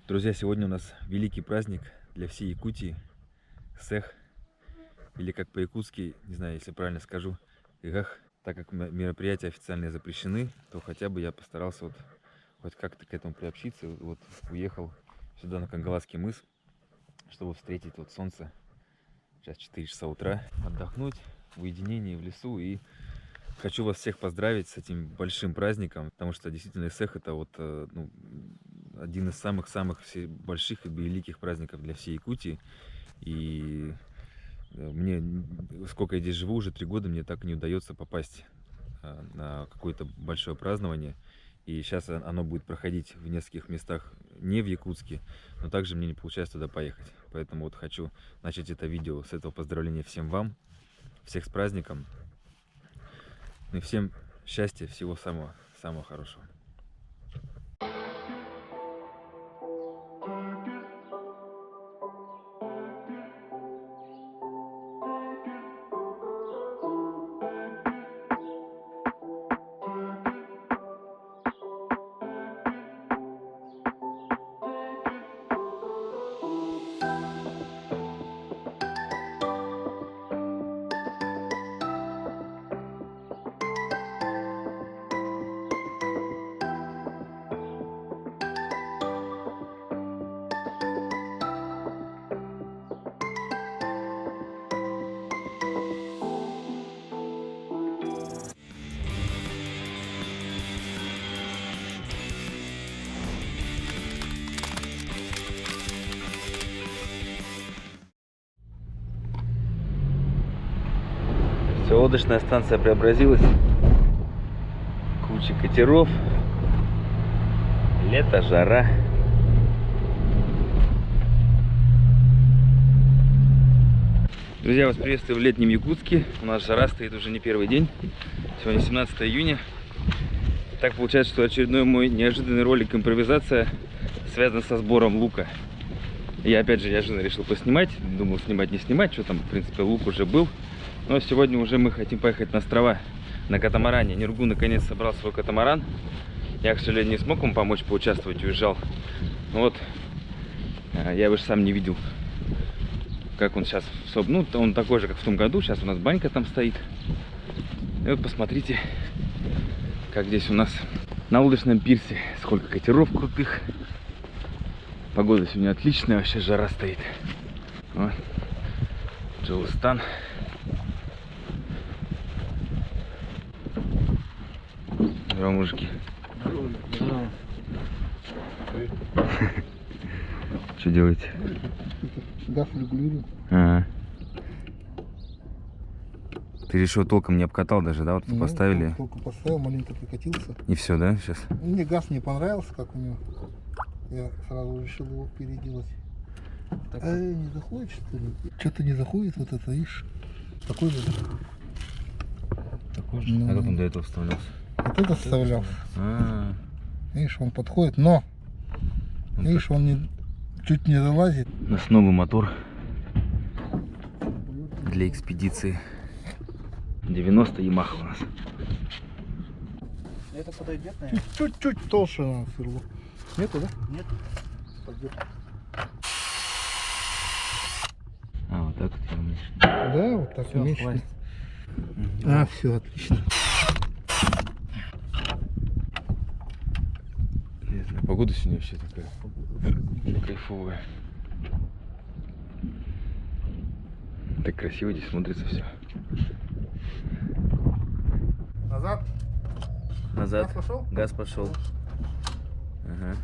Друзья, сегодня у нас великий праздник для всей Якутии. Сэх, или как по-якутски, не знаю, если правильно скажу, Игах. Так как мероприятия официально запрещены, то хотя бы я постарался вот хоть как-то к этому приобщиться. Вот уехал сюда на Кангаласский мыс, чтобы встретить вот солнце. Сейчас 4 часа утра. Отдохнуть в уединении в лесу. И хочу вас всех поздравить с этим большим праздником, потому что действительно Сэх это вот один из самых-самых больших и великих праздников для всей Якутии. И мне, сколько я здесь живу, уже 3 года, мне так и не удается попасть на какое-то большое празднование. И сейчас оно будет проходить в нескольких местах не в Якутске, но также мне не получается туда поехать. Поэтому вот хочу начать это видео с этого поздравления всем вам, всех с праздником. И всем счастья, всего самого хорошего. Все, лодочная станция преобразилась. Куча катеров. Лето, жара. Друзья, вас приветствую в летнем Якутске. У нас жара стоит уже не первый день. Сегодня 17 июня. Так получается, что очередной мой неожиданный ролик импровизация связан со сбором лука. Я опять же неожиданно решил поснимать. Думал, снимать не снимать, что там, в принципе, лук уже был. Но сегодня уже мы хотим поехать на острова на катамаране. Ниргу наконец собрал свой катамаран. Я, к сожалению, не смог ему помочь поучаствовать, уезжал. Но вот я его же сам не видел, как он сейчас. Ну, он такой же, как в том году. Сейчас у нас банька там стоит. И вот посмотрите, как здесь у нас на лодочном пирсе. Сколько катеров крутых. Погода сегодня отличная, вообще жара стоит. Вот. Джилстан. Здорово, мужики. Здорово. Что делаете? Газ регулирую. Ага. Ты решил, толком не обкатал даже, да? Вот поставили. Только поставил, маленько прикатился. И все, да, сейчас? Мне газ не понравился, как у него. Я сразу решил его переделать. Так. Не заходит, что ли? Что-то не заходит, вот это, видишь? Такой же. Такой же? Ну, а как он до этого вставлялся? Вот это вставлял. Видишь, он подходит, но видишь, он чуть не залазит. У нас новый мотор для экспедиции. 90 Ямаха у нас. Это подойдет, наверное? Чуть-чуть толще на сверло. Нету, да? Нет. Пойдет. А, вот так вот я умею. Да, вот так умеешь. Все, отлично. Не знаю, погода сегодня вообще такая кайфовая. Так красиво здесь смотрится все. Назад. Назад. Газ пошел? Газ пошел. Ага.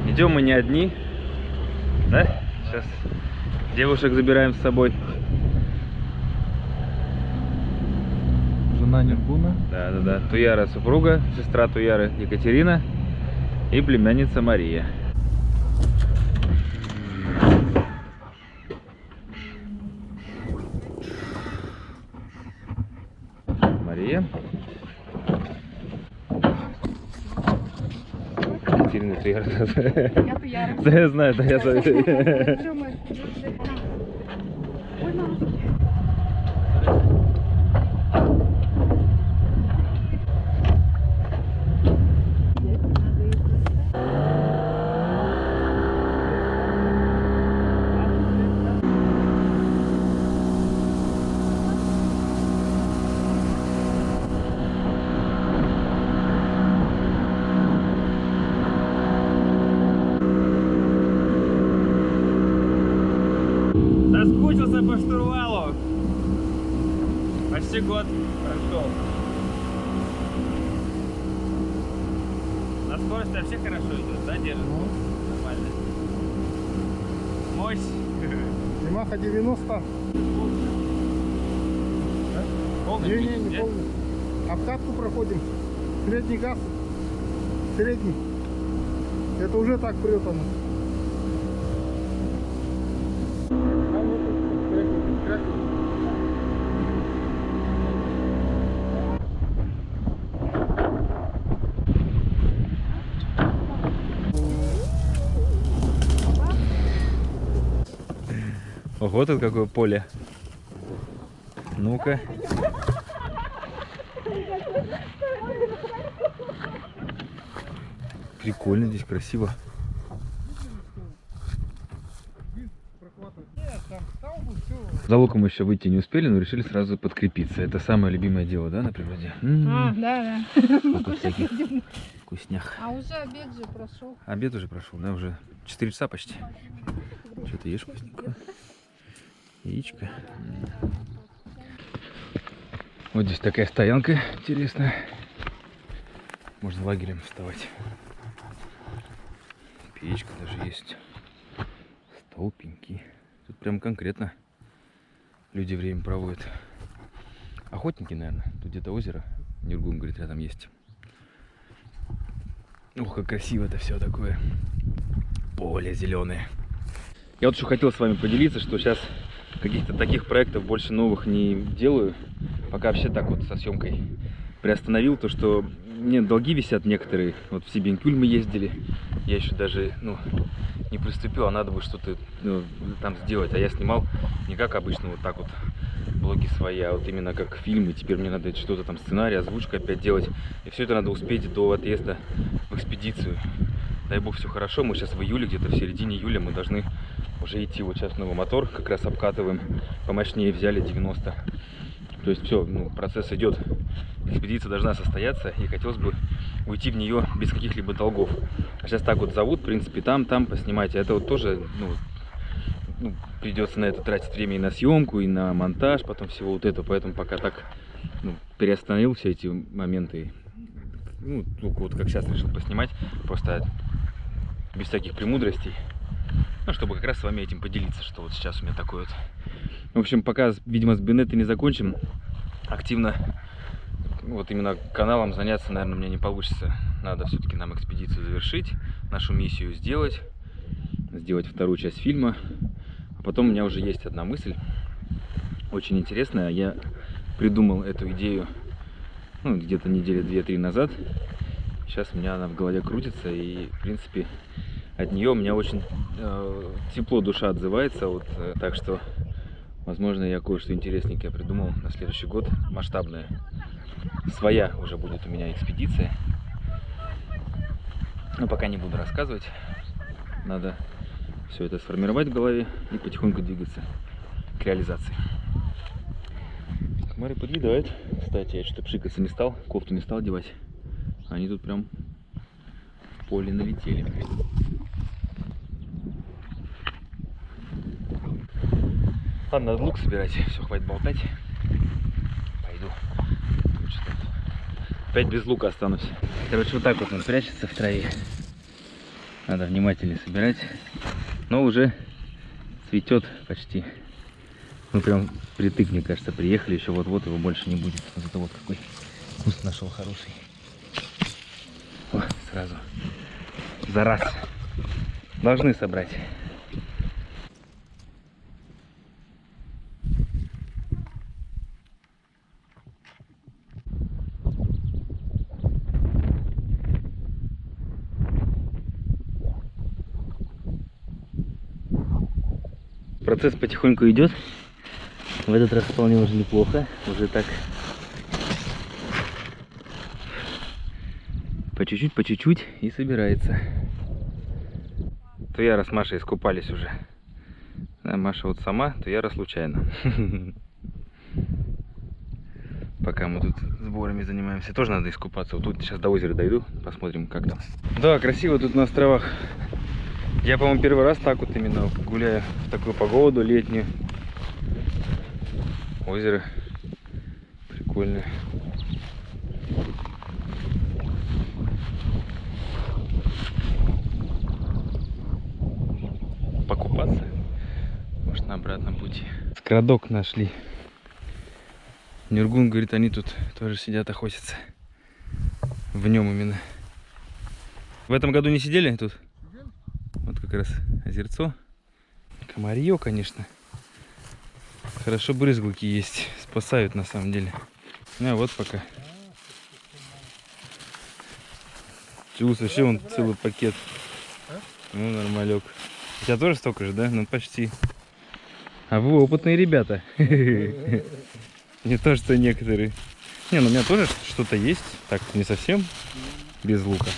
Идем мы не одни, да? Сейчас девушек забираем с собой. Жена Ниргуна. Да. Туяра супруга, сестра Туяры Екатерина И племянница Мария. Мария. Екатерина, ты рассказывай. Я-то я. Да я знаю, да я знаю. Ой, мамочки. Соскучился по штурвалу. Почти год прошел. На скорости вообще хорошо идет, да, держит? Нормально. Мощь. Ямаха 90. Полный Не, путь, не, не да? полный. Обкатку проходим. Средний газ. Средний. Это уже так прет оно. Ого, тут какое поле. Ну-ка. Прикольно здесь, красиво. За луком еще выйти не успели, но решили сразу подкрепиться. Это самое любимое дело, да, на природе? Да. Сколько всяких вкуснях. А уже обед же прошел. Обед уже прошел, да, уже 4 часа почти. Что ты ешь вкусненькое? Яичко. Вот здесь такая стоянка интересная. Можно лагерем вставать. Печка даже есть. Стол, пеньки. Тут прям конкретно люди время проводят. Охотники, наверное. Тут где-то озеро. Нюргун, говорит, рядом есть. Ух, как красиво это все такое. Поле зеленое. Я вот еще хотел с вами поделиться, что сейчас каких-то таких проектов больше новых не делаю. Пока вообще так вот со съемкой приостановил. То, что мне долги висят некоторые. Вот в Сибинкюль мы ездили. Я еще даже, не приступил, а надо бы что-то там сделать. А я снимал не как обычно, вот так вот блоги свои, а вот именно как фильмы. Теперь мне надо что-то там, сценарий, озвучку опять делать. И все это надо успеть до отъезда в экспедицию. Дай бог, все хорошо. Мы сейчас в июле, где-то в середине июля мы должны уже идти. Вот сейчас новый мотор как раз обкатываем. Помощнее взяли 90. То есть все, процесс идет. Экспедиция должна состояться, и хотелось бы уйти в нее без каких-либо долгов. А сейчас так вот зовут, в принципе, там поснимайте. Это вот тоже, придется на это тратить время и на съемку, и на монтаж, потом всего вот это. Поэтому пока так переостановил все эти моменты. Только вот как сейчас решил поснимать, просто без всяких премудростей. Чтобы как раз с вами этим поделиться, что вот сейчас у меня такое вот. В общем, пока, видимо, с Бенеттой не закончим, активно вот именно каналом заняться, наверное, мне не получится. Надо все-таки нам экспедицию завершить, нашу миссию сделать вторую часть фильма. А потом у меня уже есть одна мысль, очень интересная. Я придумал эту идею где-то недели 2-3 назад. Сейчас у меня она в голове крутится, и, в принципе, от нее у меня очень тепло душа отзывается. Так что, возможно, я кое-что интересненькое придумал на следующий год, масштабная. Своя уже будет у меня экспедиция. Но пока не буду рассказывать. Надо все это сформировать в голове и потихоньку двигаться к реализации. Комары подъедают. Кстати, я что-то пшикаться не стал, кофту не стал одевать. Они тут прям в поле налетели. Ладно, надо лук собирать. Все, хватит болтать. Пойду. Опять без лука останусь. Короче, вот так вот он прячется в траве. Надо внимательнее собирать. Но уже цветет почти. Прям притык, мне кажется, приехали. Еще вот-вот его больше не будет. Вот это вот какой куст нашел хороший. О, сразу За раз. Должны собрать. Процесс потихоньку идет. В этот раз вполне уже неплохо. Уже так по чуть-чуть и собирается. То Яра с Машей искупались уже. Да, Маша вот сама, то Яра случайно. Пока мы тут сборами занимаемся, тоже надо искупаться. Вот тут сейчас до озера дойду, посмотрим, как там. Да, красиво тут на островах. Я, по-моему, первый раз так вот именно гуляю в такую погоду летнюю. Озеро прикольное. Покупаться, может, на обратном пути. Скрадок нашли. Нюргун говорит, они тут тоже сидят, охотятся. В нем именно. В этом году не сидели тут? Вот как раз озерцо. Комарье, конечно. Хорошо брызгалки есть. Спасают на самом деле. А вот пока. Чус, вообще вон целый пакет. Ну, нормалек. У тебя тоже столько же, да? Ну, почти. А вы опытные ребята. Не то, что некоторые. Не, ну у меня тоже что-то есть. Так, не совсем без лука.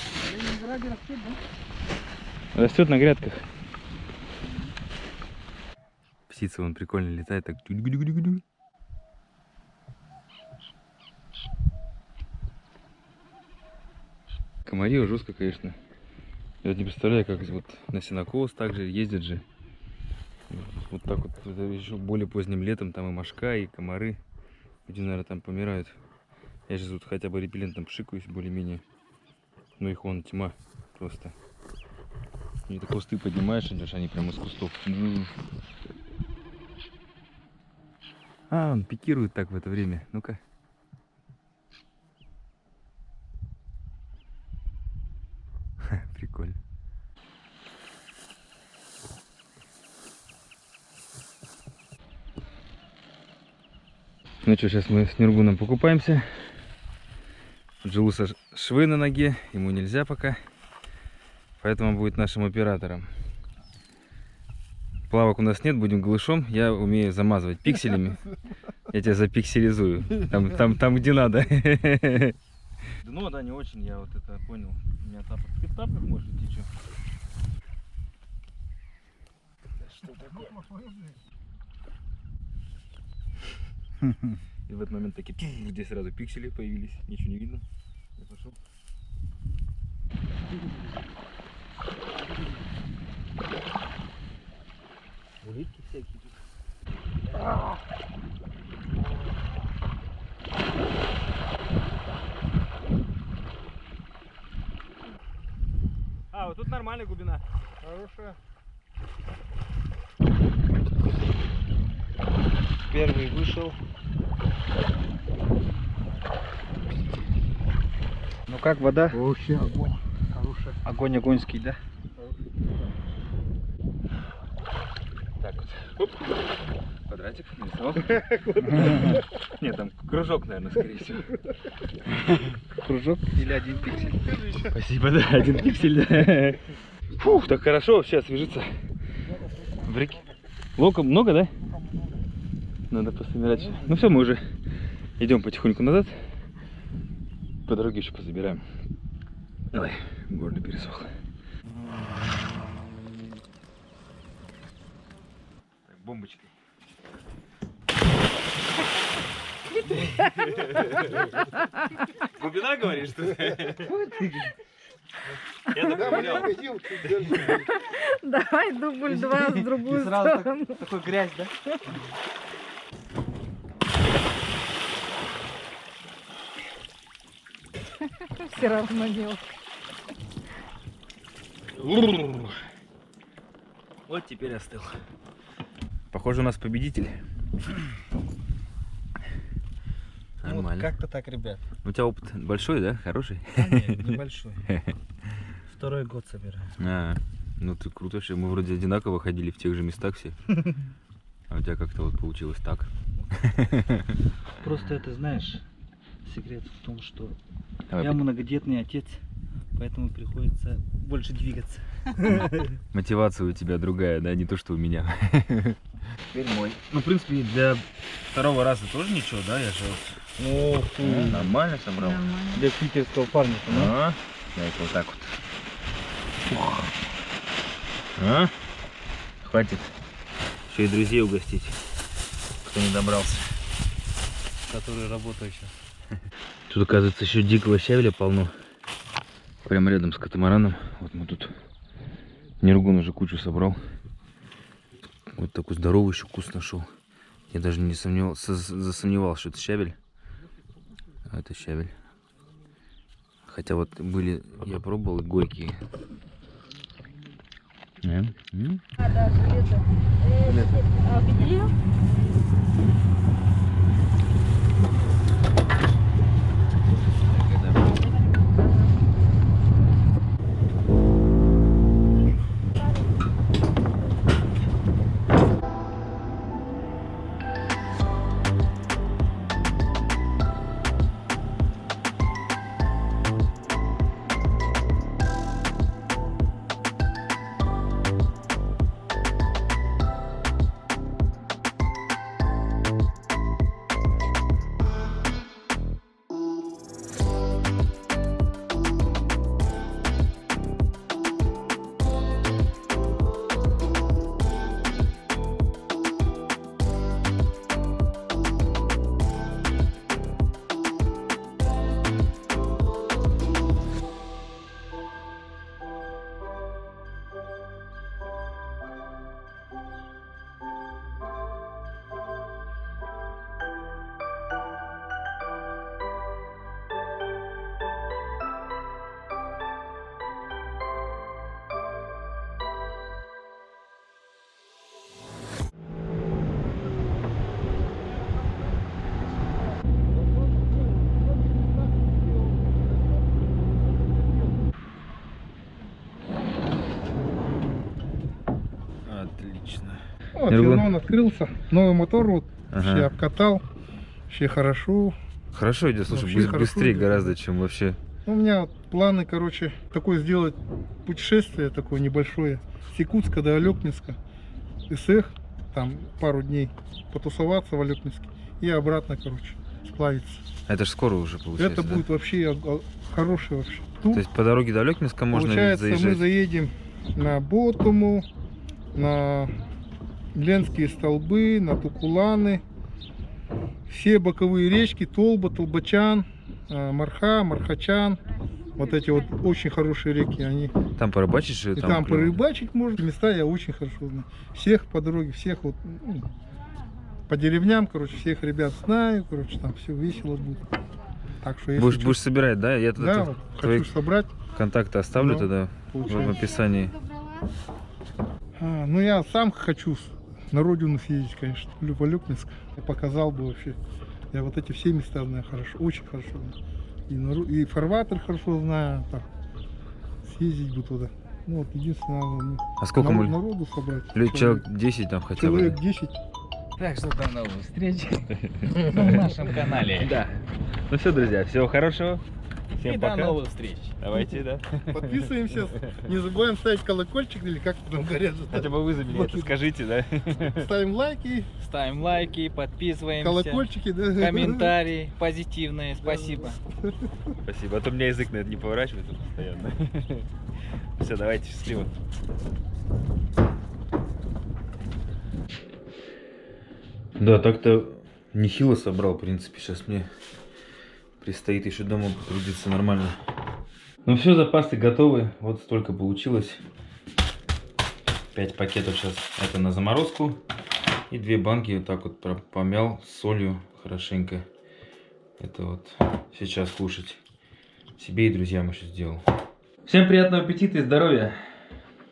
Растет на грядках. Птица вон прикольно летает, так. Комарье жестко, конечно. Я вот не представляю, как вот на сенокос также ездят же. Вот так вот, это еще более поздним летом, там и мошка, и комары. Люди, наверное, там помирают. Я сейчас тут хотя бы репеллентом пшикаюсь более-менее. Но их вон тьма просто. И так кусты поднимаешь, идешь, они прямо из кустов. А, он пикирует так в это время. Ну-ка. Прикольно. Ну что, сейчас мы с Нюргуном покупаемся. Джулуса швы на ноге, ему нельзя пока. Поэтому он будет нашим оператором. Плавок у нас нет, будем голышом. Я умею замазывать пикселями. Я тебя запикселизую. Там где надо. Дно, да, не очень, я вот это понял. У меня тапок. Ты в тапках можешь идти, что? Что такое? И в этот момент такие, здесь сразу пиксели появились, ничего не видно. Я пошел. Улитки всякие тут. А, вот тут нормальная глубина. Хорошая. Первый вышел. Ну как вода? Вообще огонь. Хорошая. Огонь огоньский, да? Так вот. Оп. Квадратик. Нет, там кружок, наверное, скорее всего. Кружок или один пиксель? Спасибо, да, один пиксель, да. Фух, так хорошо вообще освежиться. В реке. Лока много, да? Надо пособирать. Ну все, мы уже идем потихоньку назад. По дороге еще позабираем. Давай, горло пересохло. Так, бомбочкой. Глубина, говоришь, что? Я так понял. Давай дубль 2 в другую сторону. Такой грязь, да? Все равно дело. Вот теперь остыл. Похоже, у нас победитель. Нормально. Вот как-то так, ребят. У тебя опыт большой, да? Хороший? А нет, небольшой. второй год собираю. Ну ты круто, что мы вроде одинаково ходили в тех же местах все. А у тебя как-то вот получилось так. Просто это, знаешь, секрет в том, что Давай, я многодетный отец, поэтому приходится больше двигаться. мотивация у тебя другая, да, не то, что у меня. Теперь мой. Ну, в принципе, для второго раза тоже ничего, да? Я же Нормально собрал. для питерского парня. Давайте вот так вот. Хватит. Еще и друзей угостить, кто не добрался. Который работает сейчас. Тут, оказывается, еще дикого щавеля полно. Прямо рядом с катамараном. Вот мы тут Нергун уже кучу собрал. Вот такой здоровый еще куст нашел. Я даже не засомневался, что это щавель. А это щавель. Хотя вот были, я пробовал, и горькие. Отлично. Вот, Нергун. он открылся. Новый мотор вот. Ага. Я обкатал. Вообще хорошо. Хорошо идет, слушай, Вообще хорошо быстрее идет. гораздо, чем вообще. У меня планы, короче, такое сделать путешествие такое небольшое. С Якутска до Алекминска. СЭХ, там пару дней потусоваться в Алекминске. И обратно, короче, сплавиться. Это ж скоро уже получается. Это будет вообще хороший вообще То тур. есть по дороге до Алекминска можно Получается, мы заезжать. заедем на Ботуму, на Ленские столбы, на Тукуланы. Все боковые речки, Толба, Толбачан, Марха, Мархачан. Вот эти вот очень хорошие реки, они. Там порыбачишь, И там порыбачить можно. Места я очень хорошо знаю. Всех по дороге, всех вот, ну, по деревням, короче, всех ребят знаю, короче, там все весело будет. Так что если Будешь собирать, да? Я да, тогда вот, твои хочу собрать. контакты оставлю Ну, тогда в получается. описании. Ну я сам хочу на родину съездить, конечно, в Алекминск. Я показал бы вообще. Я вот эти все места знаю хорошо, очень хорошо знаю. И фарватер хорошо знаю. Так. Съездить бы туда. Ну вот единственное, надо А сколько мы? народу собрать. Человек 10 там хотя бы. Человек 10. Так что до новых встреч на нашем канале. Да. Ну все, друзья, всего хорошего. Всем И пока. до новых встреч. Давайте, да. Подписываемся. Не забываем ставить колокольчик или как там говорят. Хотя бы вы за меня это скажите, да? Ставим лайки, Ставим лайки, подписываемся. колокольчики, да. Комментарии позитивные. Спасибо. Спасибо. А то у меня язык на это не поворачивается постоянно. Все, давайте, счастливо. Да, так-то нехило собрал, в принципе. Сейчас мне предстоит еще дома потрудиться нормально. Ну все, запасы готовы. Вот столько получилось. 5 пакетов сейчас это на заморозку. И 2 банки вот так вот помял с солью хорошенько. Это вот сейчас кушать. Себе и друзьям еще сделал. Всем приятного аппетита и здоровья!